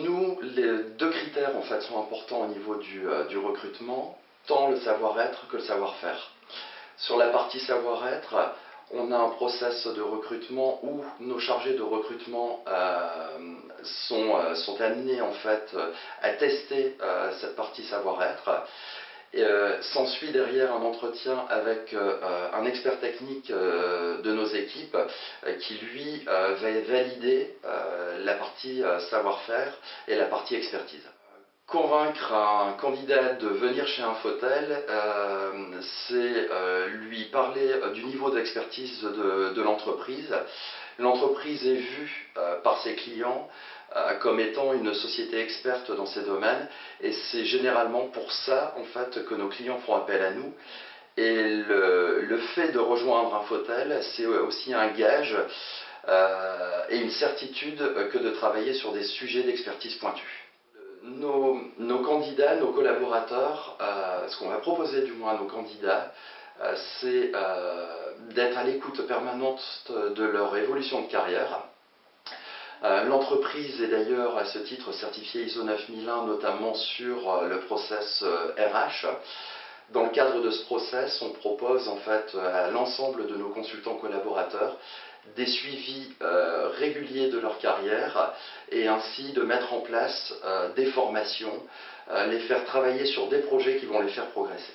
Nous, les deux critères en fait sont importants au niveau du recrutement, tant le savoir-être que le savoir-faire. Sur la partie savoir-être, on a un process de recrutement où nos chargés de recrutement sont amenés en fait à tester cette partie savoir-être. S'ensuit derrière un entretien avec un expert technique de nos équipes qui lui va valider la partie savoir-faire et la partie expertise. Convaincre un candidat de venir chez Infotel, c'est lui parler du niveau d'expertise de l'entreprise. L'entreprise est vue par ses clients comme étant une société experte dans ces domaines, et c'est généralement pour ça en fait que nos clients font appel à nous. Et le fait de rejoindre Infotel, c'est aussi un gage et une certitude que de travailler sur des sujets d'expertise pointus. Nos candidats, nos collaborateurs, ce qu'on va proposer du moins à nos candidats, c'est d'être à l'écoute permanente de leur évolution de carrière. L'entreprise est d'ailleurs à ce titre certifiée ISO 9001, notamment sur le process RH. Dans le cadre de ce process, on propose en fait à l'ensemble de nos consultants collaborateurs des suivis réguliers de leur carrière et ainsi de mettre en place des formations, les faire travailler sur des projets qui vont les faire progresser.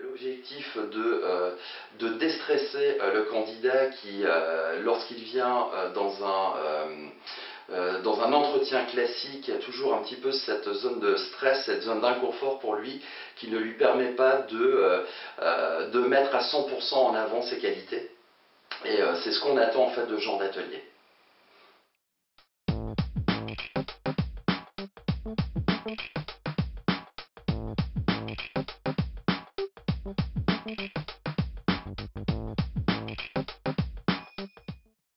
L'objectif de déstresser le candidat qui, lorsqu'il vient dans un entretien classique, il y a toujours un petit peu cette zone de stress, cette zone d'inconfort pour lui, qui ne lui permet pas de mettre à 100% en avant ses qualités. Et c'est ce qu'on attend en fait de ce genre d'atelier.